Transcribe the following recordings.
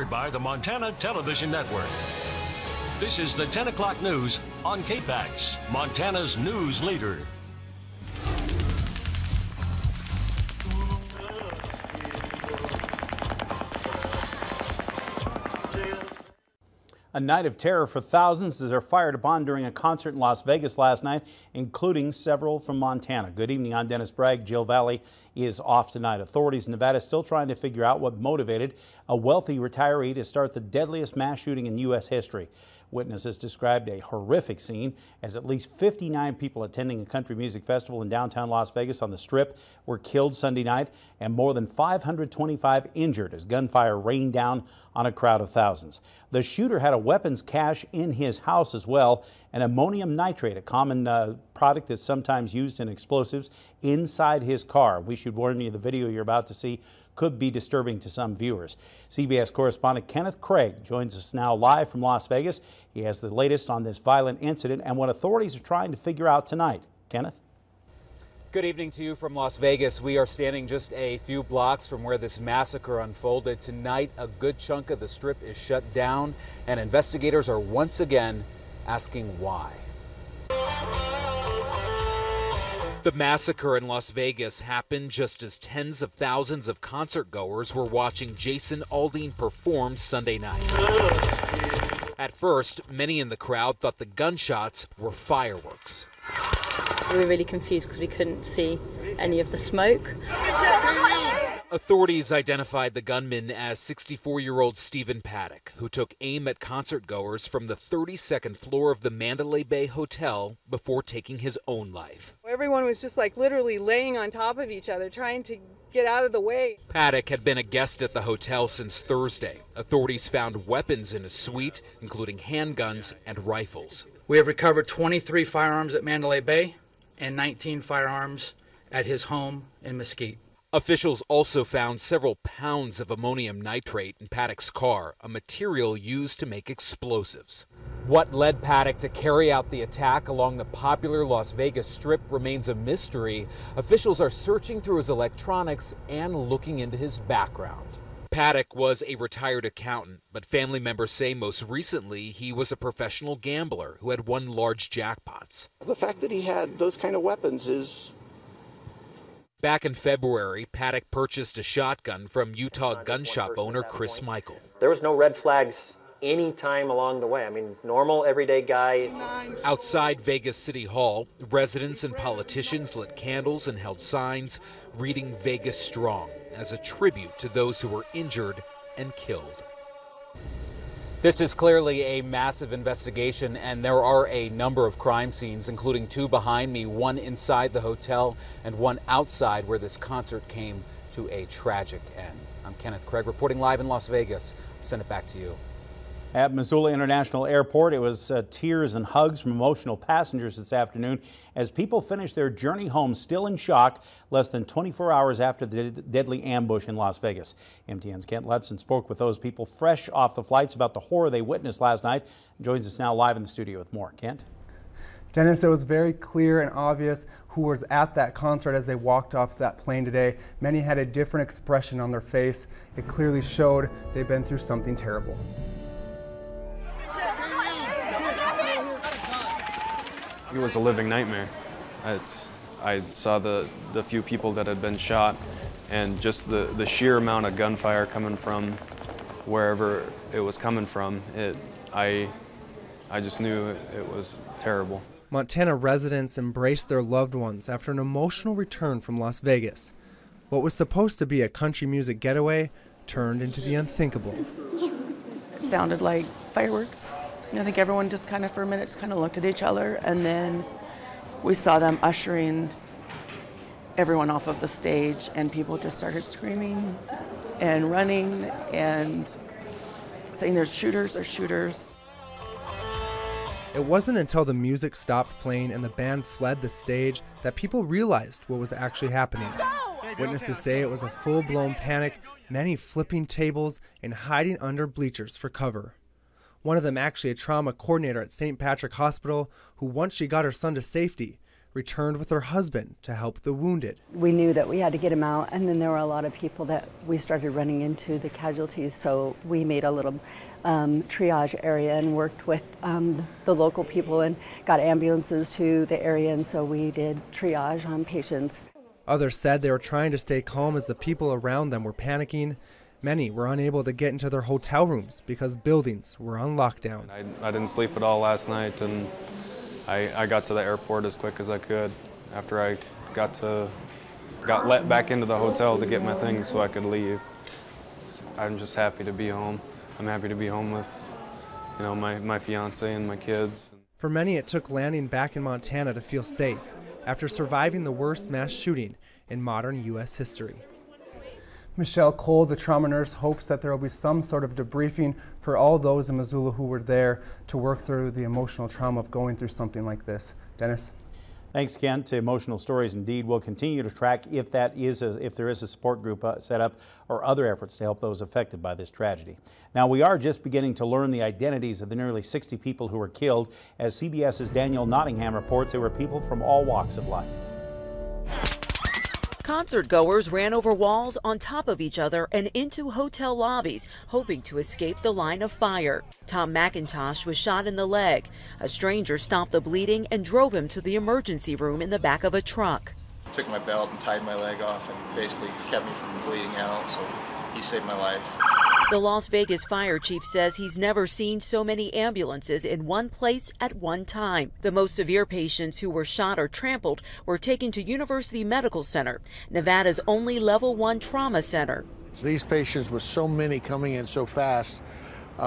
Powered by the Montana Television Network. This is the 10 o'clock news on KPAX, Montana's news leader. A night of terror for thousands as they're fired upon during a concert in Las Vegas last night, including several from Montana. Good evening, I'm Dennis Bragg. Jill Valley is off tonight. Authorities in Nevada still trying to figure out what motivated a wealthy retiree to start the deadliest mass shooting in U.S. history. Witnesses described a horrific scene as at least 59 people attending a country music festival in downtown Las Vegas on the Strip were killed Sunday night and more than 525 injured as gunfire rained down on a crowd of thousands. The shooter had a weapons cache in his house as well, and ammonium nitrate, a common product that's sometimes used in explosives, inside his car. We should warn you, the video you're about to see could be disturbing to some viewers. CBS correspondent Kenneth Craig joins us now live from Las Vegas. He has the latest on this violent incident and what authorities are trying to figure out tonight. Kenneth? Good evening to you from Las Vegas. We are standing just a few blocks from where this massacre unfolded. Tonight, a good chunk of the Strip is shut down, and investigators are once again asking why. The massacre in Las Vegas happened just as tens of thousands of concertgoers were watching Jason Aldean perform Sunday night. At first, many in the crowd thought the gunshots were fireworks. We were really confused because we couldn't see any of the smoke. Authorities identified the gunman as 64-year-old Stephen Paddock, who took aim at concertgoers from the 32nd floor of the Mandalay Bay Hotel before taking his own life. Everyone was just like literally laying on top of each other, trying to get out of the way. Paddock had been a guest at the hotel since Thursday. Authorities found weapons in his suite, including handguns and rifles. We have recovered 23 firearms at Mandalay Bay and 19 firearms at his home in Mesquite. Officials also found several pounds of ammonium nitrate in Paddock's car, a material used to make explosives. What led Paddock to carry out the attack along the popular Las Vegas Strip remains a mystery. Officials are searching through his electronics and looking into his background. Paddock was a retired accountant, but family members say most recently he was a professional gambler who had won large jackpots. The fact that he had those kind of weapons is... Back in February, Paddock purchased a shotgun from Utah gun shop owner Chris Michael. There was no red flags any time along the way. I mean, normal, everyday guy. Outside Vegas City Hall, residents and politicians lit candles and held signs reading Vegas Strong as a tribute to those who were injured and killed. This is clearly a massive investigation, and there are a number of crime scenes, including two behind me, one inside the hotel and one outside where this concert came to a tragic end. I'm Kenneth Craig reporting live in Las Vegas. I'll send it back to you. At Missoula International Airport, it was tears and hugs from emotional passengers this afternoon as people finished their journey home still in shock less than 24 hours after the deadly ambush in Las Vegas. MTN's Kent Ludson spoke with those people fresh off the flights about the horror they witnessed last night and joins us now live in the studio with more. Kent? Dennis, it was very clear and obvious who was at that concert as they walked off that plane today. Many had a different expression on their face. It clearly showed they've been through something terrible. It was a living nightmare. I saw the few people that had been shot and just the sheer amount of gunfire coming from wherever it was coming from. I just knew it was terrible. Montana residents embraced their loved ones after an emotional return from Las Vegas. What was supposed to be a country music getaway turned into the unthinkable. It sounded like fireworks. I think everyone just kind of for a minute just kind of looked at each other, and then we saw them ushering everyone off of the stage, and people just started screaming and running and saying there's shooters. It wasn't until the music stopped playing and the band fled the stage that people realized what was actually happening. Witnesses say it was a full-blown panic, many flipping tables and hiding under bleachers for cover. One of them actually a trauma coordinator at St. Patrick Hospital who, once she got her son to safety, returned with her husband to help the wounded. We knew that we had to get him out, and then there were a lot of people that we started running into the casualties, so we made a little triage area and worked with the local people and got ambulances to the area, and so we did triage on patients. Others said they were trying to stay calm as the people around them were panicking. Many were unable to get into their hotel rooms because buildings were on lockdown. I didn't sleep at all last night, and I got to the airport as quick as I could after I got let back into the hotel to get my things so I could leave. I'm just happy to be home. I'm happy to be home with, you know, my fiance and my kids. For many, it took landing back in Montana to feel safe after surviving the worst mass shooting in modern U.S. history. Michelle Cole, the trauma nurse, hopes that there will be some sort of debriefing for all those in Missoula who were there to work through the emotional trauma of going through something like this. Dennis? Thanks, Kent. Emotional Stories Indeed will continue to track if there is a support group set up or other efforts to help those affected by this tragedy. Now, we are just beginning to learn the identities of the nearly 60 people who were killed. As CBS's Danielle Nottingham reports, they were people from all walks of life. Concert goers ran over walls on top of each other and into hotel lobbies, hoping to escape the line of fire. Tom McIntosh was shot in the leg. A stranger stopped the bleeding and drove him to the emergency room in the back of a truck. Took my belt and tied my leg off and basically kept me from bleeding out, so he saved my life. The Las Vegas fire chief says he's never seen so many ambulances in one place at one time. The most severe patients who were shot or trampled were taken to University Medical Center, Nevada's only level 1 trauma center. So these patients with so many coming in so fast,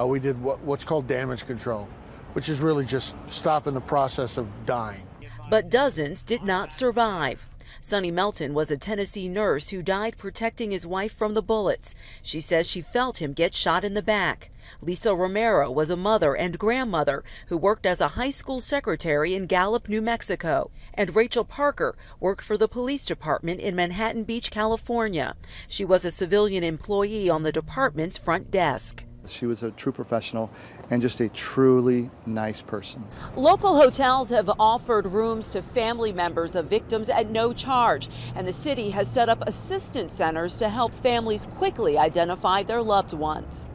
we did what's called damage control, which is really just stopping the process of dying. But dozens did not survive. Sonny Melton was a Tennessee nurse who died protecting his wife from the bullets. She says she felt him get shot in the back. Lisa Romero was a mother and grandmother who worked as a high school secretary in Gallup, New Mexico. And Rachel Parker worked for the police department in Manhattan Beach, California. She was a civilian employee on the department's front desk. She was a true professional and just a truly nice person. Local hotels have offered rooms to family members of victims at no charge, and the city has set up assistance centers to help families quickly identify their loved ones.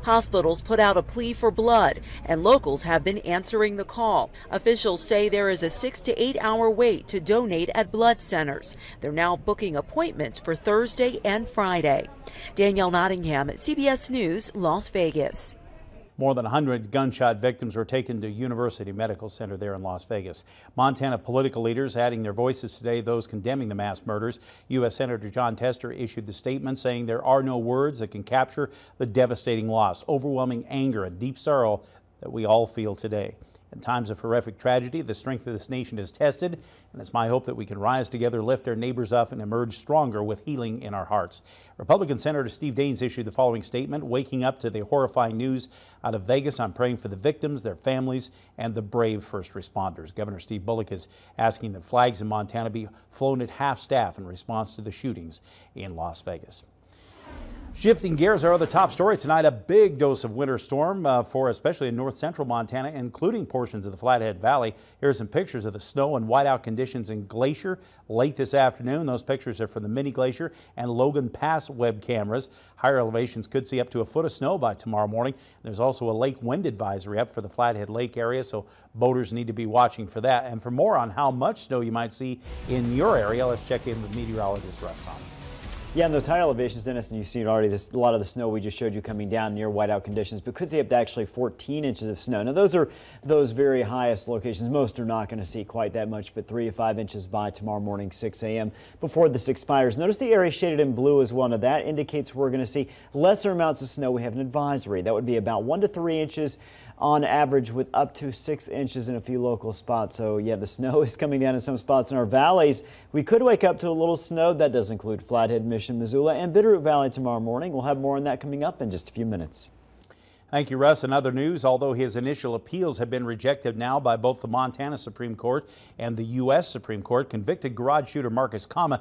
Hospitals put out a plea for blood, and locals have been answering the call. Officials say there is a 6 to 8 hour wait to donate at blood centers. They're now booking appointments for Thursday and Friday. Danielle Nottingham at CBS News, Las Vegas. More than 100 gunshot victims were taken to University Medical Center there in Las Vegas. Montana political leaders adding their voices today, those condemning the mass murders. U.S. Senator John Tester issued the statement saying there are no words that can capture the devastating loss, overwhelming anger and deep sorrow that we all feel today. In times of horrific tragedy, the strength of this nation is tested, and it's my hope that we can rise together, lift our neighbors up, and emerge stronger with healing in our hearts. Republican Senator Steve Daines issued the following statement: waking up to the horrifying news out of Vegas, I'm praying for the victims, their families, and the brave first responders. Governor Steve Bullock is asking that flags in Montana be flown at half-staff in response to the shootings in Las Vegas. Shifting gears, our other top story tonight, a big dose of winter storm for especially in north central Montana, including portions of the Flathead Valley. Here are some pictures of the snow and whiteout conditions in Glacier late this afternoon. Those pictures are from the Mini Glacier and Logan Pass web cameras. Higher elevations could see up to a foot of snow by tomorrow morning. There's also a lake wind advisory up for the Flathead Lake area, so boaters need to be watching for that. And for more on how much snow you might see in your area, let's check in with meteorologist Russ Thomas. Yeah, and those higher elevations, Dennis, and you've seen already a lot of the snow we just showed you coming down near whiteout conditions, but could see up to actually 14 inches of snow. Now, those are those very highest locations. Most are not going to see quite that much, but 3 to 5 inches by tomorrow morning, 6 a.m. before this expires. Notice the area shaded in blue as well. Now, that indicates we're going to see lesser amounts of snow. We have an advisory. That would be about 1 to 3 inches on average, with up to 6 inches in a few local spots. So yeah, the snow is coming down in some spots in our valleys. We could wake up to a little snow. That does include Flathead, Mission, Missoula, and Bitterroot Valley tomorrow morning. We'll have more on that coming up in just a few minutes. Thank you, Russ. In other news, although his initial appeals have been rejected now by both the Montana Supreme Court and the U.S. Supreme Court, convicted garage shooter Marcus Karma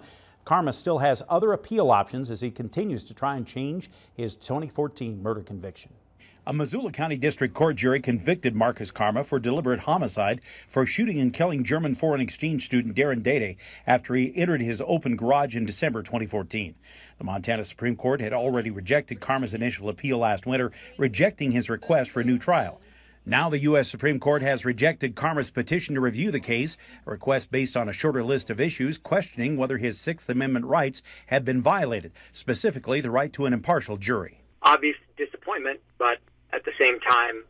still has other appeal options as he continues to try and change his 2014 murder conviction. A Missoula County District Court jury convicted Marcus Karma for deliberate homicide for shooting and killing German foreign exchange student Darren Dede after he entered his open garage in December 2014. The Montana Supreme Court had already rejected Karma's initial appeal last winter, rejecting his request for a new trial. Now the U.S. Supreme Court has rejected Karma's petition to review the case, a request based on a shorter list of issues questioning whether his Sixth Amendment rights have been violated, specifically the right to an impartial jury. Obvious disappointment, but at the same time,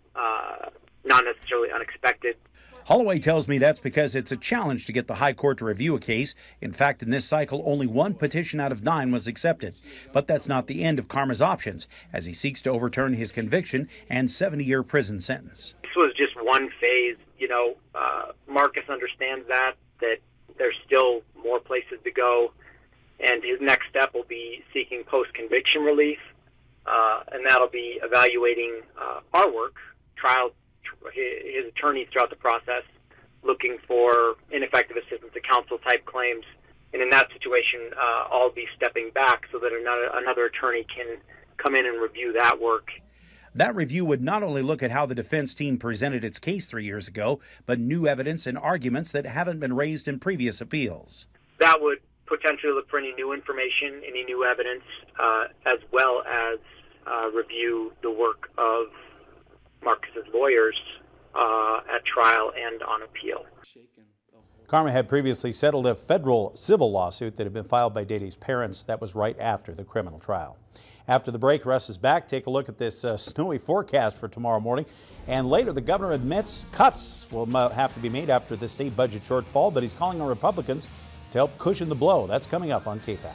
not necessarily unexpected. Holloway tells me that's because it's a challenge to get the High Court to review a case. In fact, in this cycle, only one petition out of 9 was accepted. But that's not the end of Karma's options, as he seeks to overturn his conviction and 70-year prison sentence. This was just one phase. Marcus understands that there's still more places to go, and his next step will be seeking post-conviction relief, and that'll be evaluating our work, his attorneys throughout the process, looking for ineffective assistance to counsel type claims. And in that situation, I'll be stepping back so that another attorney can come in and review that work. That review would not only look at how the defense team presented its case 3 years ago, but new evidence and arguments that haven't been raised in previous appeals. That would potentially look for any new information, any new evidence, as well as review the work of Marcus's lawyers at trial and on appeal. Karma had previously settled a federal civil lawsuit that had been filed by Dede's parents. That was right after the criminal trial. After the break, Russ is back. Take a look at this snowy forecast for tomorrow morning. And later, the governor admits cuts will have to be made after the state budget shortfall, but he's calling on Republicans to help cushion the blow. That's coming up on KPAX.